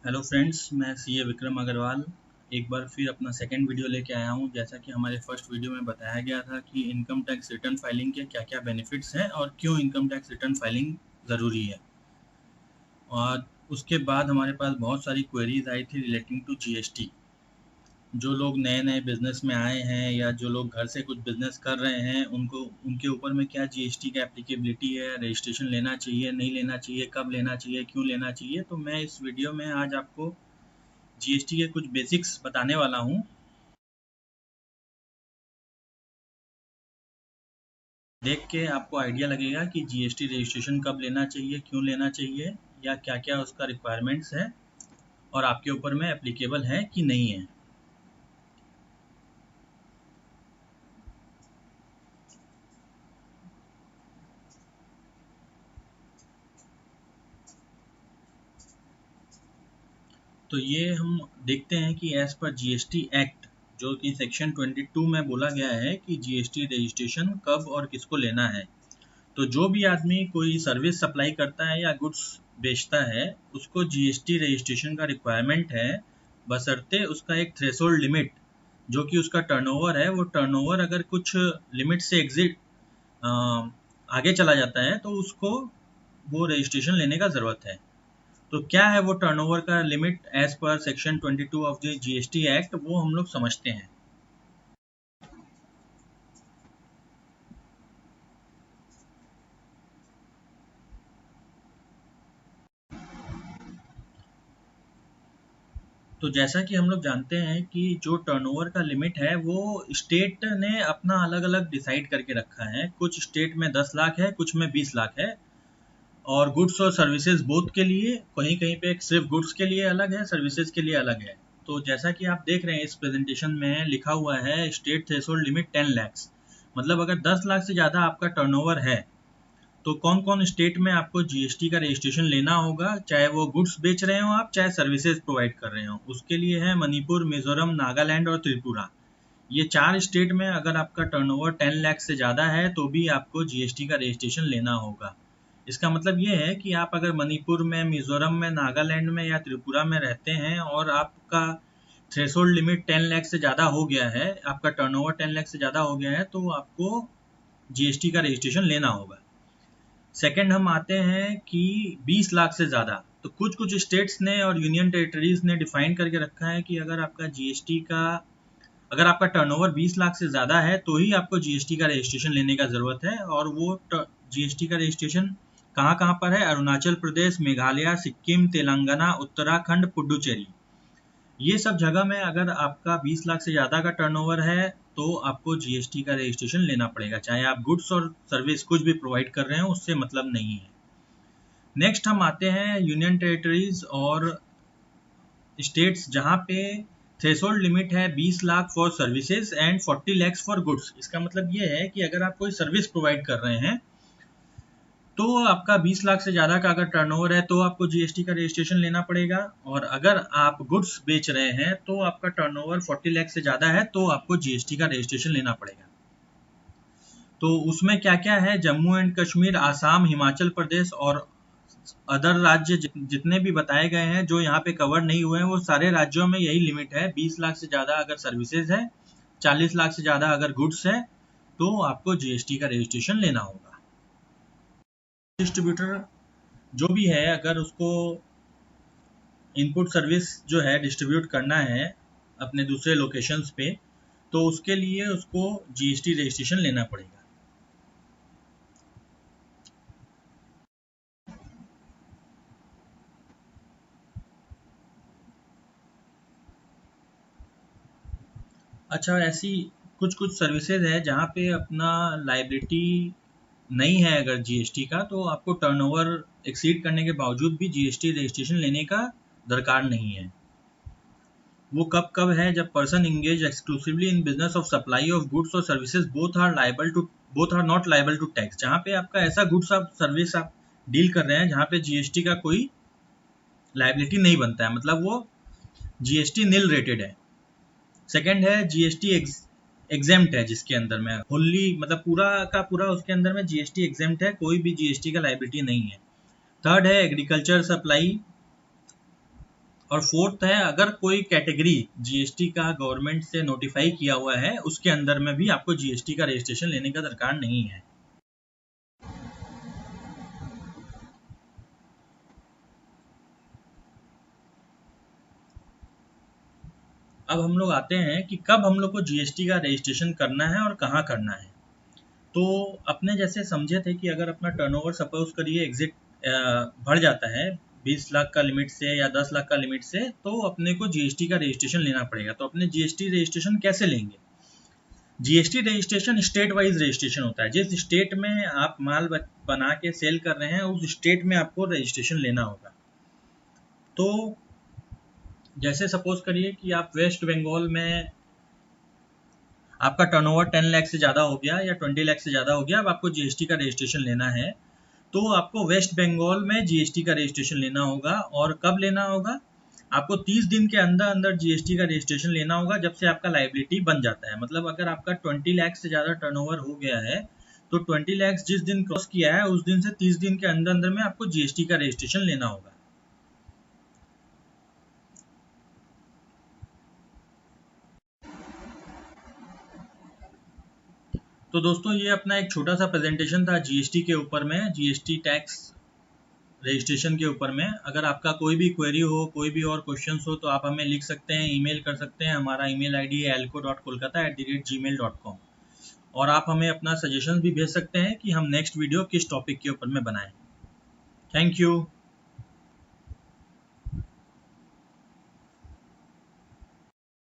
Hello friends, मैं CA Vikram Agarwal एक बार फिर अपना सेकंड वीडियो लेके आया हूँ। जैसा कि हमारे फर्स्ट वीडियो में बताया गया था कि इनकम टैक्स रिटर्न फाइलिंग के क्या क्या बेनिफिट्स हैं और क्यों इनकम टैक्स रिटर्न फाइलिंग ज़रूरी है। और उसके बाद हमारे पास बहुत सारी क्वेरीज आई थी रिलेटिंग टू जीएसटी। जो लोग नए नए बिजनेस में आए हैं या जो लोग घर से कुछ बिजनेस कर रहे हैं उनको उनके ऊपर में क्या जीएसटी का एप्लीकेबिलिटी है, रजिस्ट्रेशन लेना चाहिए नहीं लेना चाहिए, कब लेना चाहिए, क्यों लेना चाहिए। तो मैं इस वीडियो में आज आपको जीएसटी के कुछ बेसिक्स बताने वाला हूँ। देख के आपको आइडिया लगेगा कि जीएसटी रजिस्ट्रेशन कब लेना चाहिए, क्यों लेना चाहिए, या क्या-क्या उसका रिक्वायरमेंट्स है और आपके ऊपर में एप्लीकेबल है कि नहीं है। तो ये हम देखते हैं कि एज पर जीएसटी एक्ट जो कि सेक्शन 22 में बोला गया है कि जीएसटी रजिस्ट्रेशन कब और किसको लेना है। तो जो भी आदमी कोई सर्विस सप्लाई करता है या गुड्स बेचता है उसको जीएसटी रजिस्ट्रेशन का रिक्वायरमेंट है, बशर्ते उसका एक थ्रेशोल्ड लिमिट जो कि उसका टर्नओवर है, वो टर्नओवर अगर कुछ लिमिट से एग्जिट आगे चला जाता है तो उसको वो रजिस्ट्रेशन लेने का ज़रूरत है। तो क्या है वो टर्नओवर का limit as per section 22 of the GST act, वो हम लोग समझते हैं। तो जैसा कि हम लोग जानते हैं कि जो टर्नओवर का लिमिट है वो स्टेट ने अपना अलग अलग डिसाइड करके रखा है। कुछ स्टेट में 10 लाख है, कुछ में 20 लाख है। और गुड्स और सर्विसेज बोथ के लिए, कहीं कहीं पे सिर्फ गुड्स के लिए अलग है, सर्विसेज के लिए अलग है। तो जैसा कि आप देख रहे हैं इस प्रेजेंटेशन में लिखा हुआ है स्टेट थ्रेशोल्ड लिमिट 10 लाख। मतलब अगर 10 लाख से ज़्यादा आपका टर्नओवर है तो कौन कौन स्टेट में आपको जीएसटी का रजिस्ट्रेशन लेना होगा, चाहे वो गुड्स बेच रहे हो आप, चाहे सर्विसेज प्रोवाइड कर रहे हो। उसके लिए है मणिपुर, मिजोरम, नागालैंड और त्रिपुरा। ये 4 स्टेट में अगर आपका टर्नओवर 10 लाख से ज़्यादा है तो भी आपको जीएसटी का रजिस्ट्रेशन लेना होगा। इसका मतलब ये है कि आप अगर मणिपुर में, मिजोरम में, नागालैंड में या त्रिपुरा में रहते हैं और आपका थ्रेशोल्ड लिमिट 10 लाख से ज़्यादा हो गया है, आपका टर्नओवर 10 लाख से ज़्यादा हो गया है, तो आपको जीएसटी का रजिस्ट्रेशन लेना होगा। सेकंड हम आते हैं कि 20 लाख से ज़्यादा। तो कुछ कुछ स्टेट्स ने और यूनियन टेरिटरीज ने डिफाइन करके रखा है कि अगर आपका जीएसटी का, अगर आपका टर्नओवर 20 लाख से ज़्यादा है तो ही आपको जीएसटी का रजिस्ट्रेशन लेने का ज़रूरत है। और वो जीएसटी का रजिस्ट्रेशन कहाँ कहाँ पर है? अरुणाचल प्रदेश, मेघालय, सिक्किम, तेलंगाना, उत्तराखंड, पुडुचेरी। ये सब जगह में अगर आपका 20 लाख से ज़्यादा का टर्नओवर है तो आपको जीएसटी का रजिस्ट्रेशन लेना पड़ेगा, चाहे आप गुड्स और सर्विस कुछ भी प्रोवाइड कर रहे हो, उससे मतलब नहीं है। नेक्स्ट हम आते हैं यूनियन टेरिटरीज और स्टेट्स जहाँ पे थ्रेशोल्ड लिमिट है 20 lakh for services and 40 lakh for goods. इसका मतलब ये है कि अगर आप कोई सर्विस प्रोवाइड कर रहे हैं तो आपका 20 लाख से ज़्यादा का अगर टर्नओवर है तो आपको जीएसटी का रजिस्ट्रेशन लेना पड़ेगा। और अगर आप गुड्स बेच रहे हैं तो आपका टर्नओवर 40 लाख से ज़्यादा है तो आपको जीएसटी का रजिस्ट्रेशन लेना पड़ेगा। तो उसमें क्या क्या है? जम्मू एंड कश्मीर, आसाम, हिमाचल प्रदेश और अदर राज्य जितने भी बताए गए हैं जो यहाँ पे कवर नहीं हुए हैं, वो सारे राज्यों में यही लिमिट है। 20 लाख से ज़्यादा अगर सर्विसेज है, 40 लाख से ज़्यादा अगर गुड्स है, तो आपको जीएसटी का रजिस्ट्रेशन लेना होगा। डिस्ट्रीब्यूटर जो भी है, अगर उसको इनपुट सर्विस जो है डिस्ट्रीब्यूट करना है अपने दूसरे लोकेशंस पे, तो उसके लिए उसको जीएसटी रजिस्ट्रेशन लेना पड़ेगा। अच्छा, ऐसी कुछ कुछ सर्विसेज है जहाँ पे अपना लाइबिलिटी नहीं है अगर जीएसटी का, तो आपको टर्नओवर एक्सीड करने के बावजूद भी जीएसटी रजिस्ट्रेशन लेने का दरकार नहीं है। वो कब कब है? जब person engage exclusively in business of supply of goods और services both are not liable to tax. जहाँ पे आपका ऐसा गुड्स आप सर्विस आप डील कर रहे हैं जहाँ पे जीएसटी का कोई लाइबिलिटी नहीं बनता है, मतलब वो जीएसटी नील रेटेड है। सेकंड है जीएसटी एग्जेम्प्ट है, जिसके अंदर में होली मतलब पूरा का पूरा उसके अंदर में जीएसटी एग्जेम्प्ट है, कोई भी जीएसटी का लाइबिलिटी नहीं है। थर्ड है एग्रीकल्चर सप्लाई और फोर्थ है, अगर कोई कैटेगरी जीएसटी का गवर्नमेंट से नोटिफाई किया हुआ है उसके अंदर में भी आपको जीएसटी का रजिस्ट्रेशन लेने का दरकार नहीं है। अब हम लोग आते हैं कि कब हम लोग को जीएसटी का रजिस्ट्रेशन करना है और कहाँ करना है। तो अपने जैसे समझे थे कि अगर अपना टर्नओवर सपोज करिए एग्जिट बढ़ जाता है 20 लाख का लिमिट से या 10 लाख का लिमिट से, तो अपने को जीएसटी का रजिस्ट्रेशन लेना पड़ेगा। तो अपने जीएसटी रजिस्ट्रेशन कैसे लेंगे? GST registration state wise registration होता है। जिस स्टेट में आप माल बना के सेल कर रहे हैं उस स्टेट में आपको रजिस्ट्रेशन लेना होगा। तो जैसे सपोज करिए कि आप वेस्ट बंगाल में आपका टर्नओवर 10 लाख से ज़्यादा हो गया या 20 लाख से ज़्यादा हो गया, अब आपको जीएसटी का रजिस्ट्रेशन लेना है, तो आपको वेस्ट बंगाल में जीएसटी का रजिस्ट्रेशन लेना होगा। और कब लेना होगा? आपको 30 दिन के अंदर अंदर जीएसटी का रजिस्ट्रेशन लेना होगा जब से आपका लायबिलिटी बन जाता है। मतलब अगर आपका 20 लाख से ज़्यादा टर्नओवर हो गया है तो 20 लाख जिस दिन क्रॉस किया है उस दिन से 30 दिन के अंदर अंदर में आपको जीएसटी का रजिस्ट्रेशन लेना होगा। तो दोस्तों ये अपना एक छोटा सा प्रेजेंटेशन था जीएसटी के ऊपर में, जीएसटी टैक्स रजिस्ट्रेशन के ऊपर में। अगर आपका कोई भी क्वेरी हो, कोई भी और क्वेश्चंस हो तो आप हमें लिख सकते हैं, ईमेल कर सकते हैं। हमारा ईमेल आईडी है alco.kolkata@gmail.com। और आप हमें अपना सजेशन भी भेज सकते हैं कि हम नेक्स्ट वीडियो किस टॉपिक के ऊपर में बनाएं। Thank you.